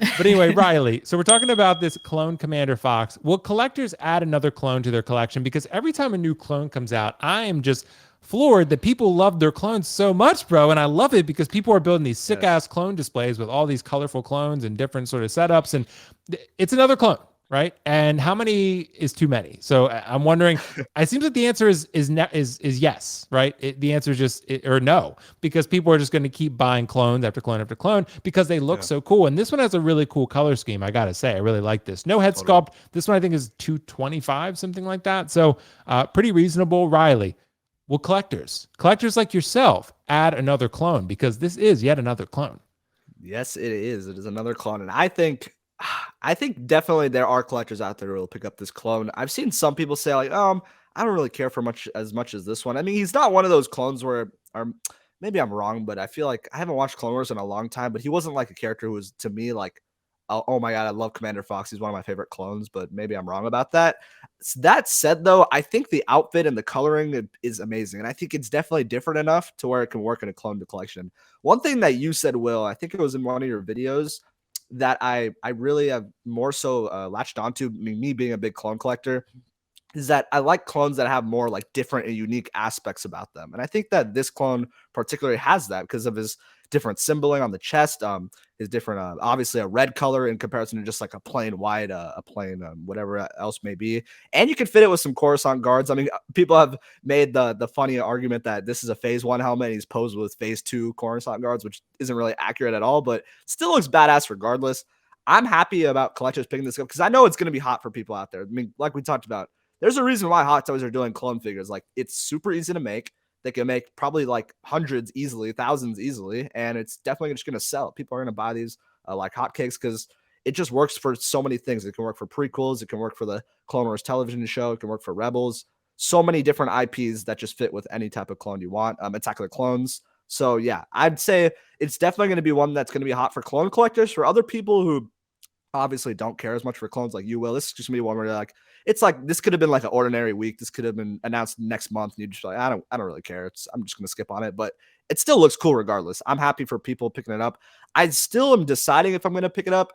But anyway, Riley, so we're talking about this clone Commander Fox. Will collectors add another clone to their collection? Because every time a new clone comes out, I am just floored that people love their clones so much, bro. And I love it because people are building these sick Yes. ass clone displays with all these colorful clones and different sort of setups. And it's another clone, right? And how many is too many? So I'm wondering. It seems like the answer is yes, right? The answer is just or no, because people are just going to keep buying clones after clone after clone because they look Yeah, so cool. And this one has a really cool color scheme. I gotta say, I really like this. No head totally. sculpt. This one I think is 225, something like that. So pretty reasonable. Riley, will collectors like yourself, add another clone because this is yet another clone? Yes, it is. It is another clone, and I think definitely there are collectors out there who will pick up this clone. I've seen some people say like, I don't really care for much as this one. I mean, he's not one of those clones where, or maybe I'm wrong, but I feel like I haven't watched Clone Wars in a long time. But he wasn't like a character who was to me like, oh my god, I love Commander Fox. He's one of my favorite clones. But maybe I'm wrong about that. That said, though, I think the outfit and the coloring is amazing, and I think it's definitely different enough to where it can work in a clone collection. One thing that you said, Will, I think it was in one of your videos that I really have more so latched onto, me being a big clone collector, is that I like clones that have more like different and unique aspects about them. And I think that this clone particularly has that because of his different symboling on the chest, his different, obviously a red color in comparison to just like a plain white, a plain whatever else may be. And you can fit it with some Coruscant guards. I mean, people have made the funny argument that this is a phase one helmet and he's posed with phase two Coruscant guards, which isn't really accurate at all, but still looks badass regardless. I'm happy about collectors picking this up because I know it's going to be hot for people out there. I mean, like we talked about, there's a reason why Hot Toys are doing clone figures. Like, it's super easy to make. They can make probably like hundreds easily, thousands easily, and it's definitely just going to sell. People are going to buy these like hotcakes because it just works for so many things. It can work for prequels. It can work for the Clone Wars television show. It can work for Rebels. So many different IPs that just fit with any type of clone you want. Attack of the Clones. So yeah, I'd say it's definitely going to be one that's going to be hot for clone collectors. For other people who obviously don't care as much for clones like you will, this is just me one where like, it's like this could have been like an ordinary week. This could have been announced next month, and you just like, I don't really care. I'm just gonna skip on it, but it still looks cool regardless. I'm happy for people picking it up. I still am deciding if I'm gonna pick it up.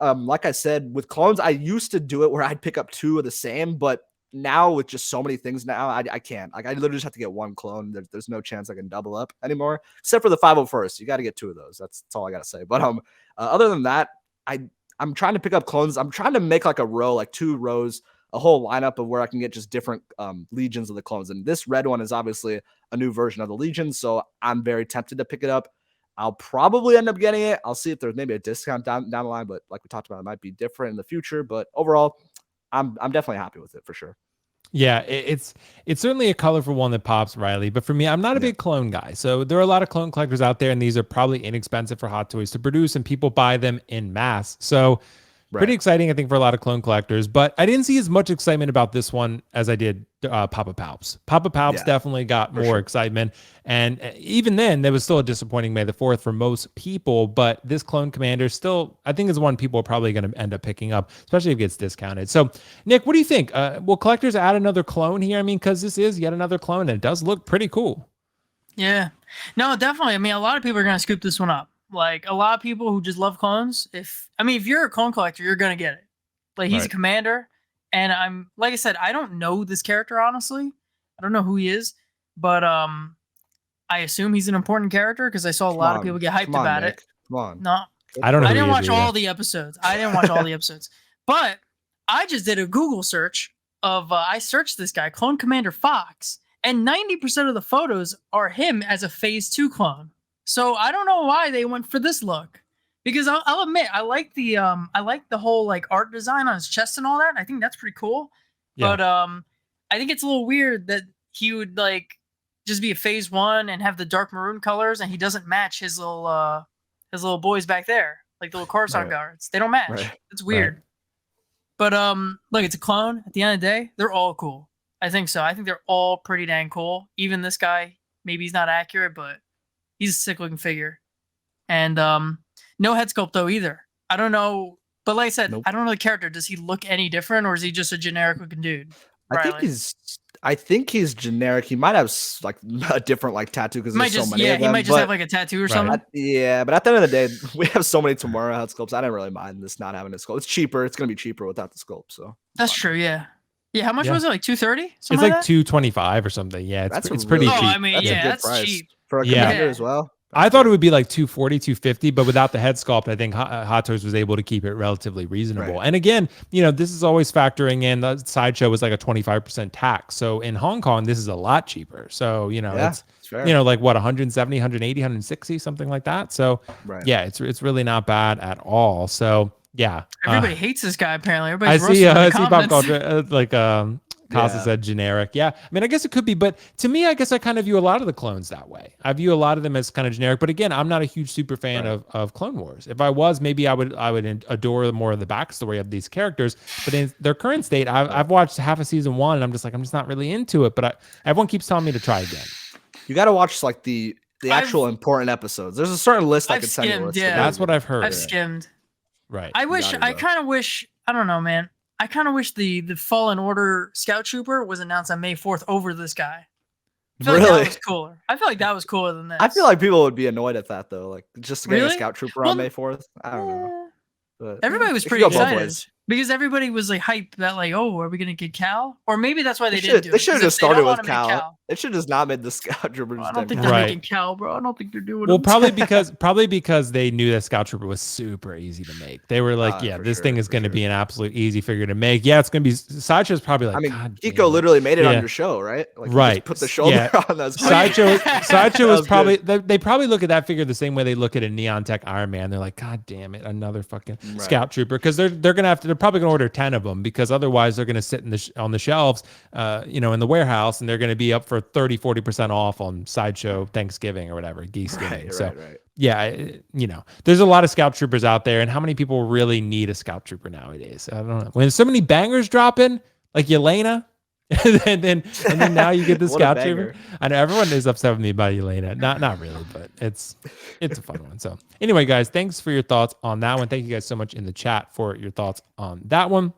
Like I said, with clones, I used to do it where I'd pick up two of the same, but now with just so many things now, I can't. Like I literally just have to get one clone. There's no chance I can double up anymore, except for the 501st. You got to get two of those. That's all I gotta say. But other than that, I I'm trying to pick up clones. I'm trying to make like a row, like two rows, a whole lineup of where I can get just different legions of the clones. And this red one is obviously a new version of the legion, so I'm very tempted to pick it up. I'll probably end up getting it. I'll see if there's maybe a discount down the line, but like we talked about, it might be different in the future. But overall, I'm definitely happy with it for sure. Yeah, it's certainly a colorful one that pops, Riley. But for me, I'm not a Yeah, big clone guy. So there are a lot of clone collectors out there, and these are probably inexpensive for Hot Toys to produce, and people buy them in mass. So pretty right. exciting, I think, for a lot of clone collectors. But I didn't see as much excitement about this one as I did Papa Palps. Papa Palps Yeah, definitely got for more sure. excitement. And even then, there was still a disappointing May the 4th for most people. But this clone commander still, I think, is one people are probably going to end up picking up, especially if it gets discounted. So, Nick, what do you think? Will collectors add another clone here? I mean, because this is yet another clone and it does look pretty cool. Yeah. No, definitely. I mean, a lot of people are going to scoop this one up. Like, a lot of people who just love clones, if you're a clone collector, you're going to get it. Like, he's a Right. commander, and like I said, I don't know this character, honestly. I don't know who he is, but I assume he's an important character because I saw a lot of people get hyped Come on, about it. Nick. Come on. No, I don't know I who he didn't is watch all either. the episodes. I didn't watch all the episodes, but I just did a Google search of I searched this guy, Clone Commander Fox, and 90% of the photos are him as a Phase Two clone. So I don't know why they went for this look, because I'll admit I like the whole like art design on his chest and all that. I think that's pretty cool, Yeah. but I think it's a little weird that he would like just be a Phase One and have the dark maroon colors, and he doesn't match his little boys back there, like the little Coruscant Right. guards. They don't match. Right. It's Right. weird. But look, it's a clone. At the end of the day, they're all cool. I think so. I think they're all pretty dang cool. Even this guy, maybe he's not accurate, but he's a sick looking figure. And no head sculpt though either. I don't know. But like I said, Nope. I don't know the character. Does he look any different, or is he just a generic looking dude? Riley. I think he's generic. He might have like a different like tattoo because He might there's so just many of them. he might just but have like a tattoo or Right. something. yeah, but at the end of the day, we have so many Tomorrow head sculpts. I didn't really mind this not having a sculpt. It's cheaper. It's gonna be cheaper without the sculpt. So That's true. Yeah. Yeah. How much Yeah. was it? Like 230? It's like 225 or something. Yeah, that's it's pretty really Oh, cheap. I mean, that's a yeah, good that's price cheap. for a Yeah. commander as well. I thought it would be like 240, 250, but without the head sculpt, I think Hot Toys was able to keep it relatively reasonable. Right. And again, this is always factoring in the Sideshow was like a 25% tax. So in Hong Kong, this is a lot cheaper. So, it's fair. like what, 170, 180, 160, something like that. So Right. yeah, it's really not bad at all. So yeah. Everybody hates this guy. Apparently, I everybody's see, roasting him in I the see pop comments. culture, Casa Yeah. said generic. Yeah. I mean, I guess it could be, but to me, I guess I kind of view a lot of the clones that way. I view a lot of them as kind of generic, but again, I'm not a huge super fan of Clone Wars. If I was, maybe I would adore more of the backstory of these characters, but in their current state, I've watched half of season 1 and I'm just not really into it, but everyone keeps telling me to try again. You got to watch like the actual important episodes. There's a certain list I I've could send you. skimmed, yeah. That's what I've heard. I've skimmed. Right. I Got it, kind of wish, I don't know, man. I kind of wish the Fallen Order Scout Trooper was announced on May 4th over this guy. I feel like Really? that was cooler. I feel like that was cooler than this. I feel like people would be annoyed at that though, like just to get a Really? scout trooper Well, on May 4th. I don't know. eh, But everybody was it could pretty go both excited ways. because everybody was like hyped that like, oh, are we gonna get Cal? Or maybe that's why they They didn't do it. They should have 'cause just if they don't started with wanna make Cal. It should just not made the scout trooper. I just don't think Cal. they're Right. making Cal, bro. I don't think they're doing Well, him. probably because they knew that Scout Trooper was super easy to make. They were like, yeah, For this sure, thing is for going to sure. be an absolute easy figure to make. Yeah, it's going to be Sideshow's probably like, I mean, God Kiko damn it. literally made it Yeah. on your show, right? Like, you Right. just put the shoulder Yeah. on that. Sideshow That was was probably they probably look at that figure the same way they look at a Neon Tech Iron Man. They're like, God damn it, another fucking Right. Scout Trooper, because they're probably gonna order 10 of them, because otherwise they're gonna sit on the shelves, in the warehouse, and they're gonna be up for 30-40% off on Sideshow Thanksgiving or whatever, Geeksgiving. So Right. yeah, there's a lot of Scout Troopers out there, and how many people really need a Scout Trooper nowadays? I don't know. When so many bangers drop in, like Yelena, and then now you get the What a Scout banger. Trooper. I know everyone is upset with me about Yelena. Not really, but it's a fun one. So anyway, guys, thanks for your thoughts on that one. Thank you guys so much in the chat for your thoughts on that one.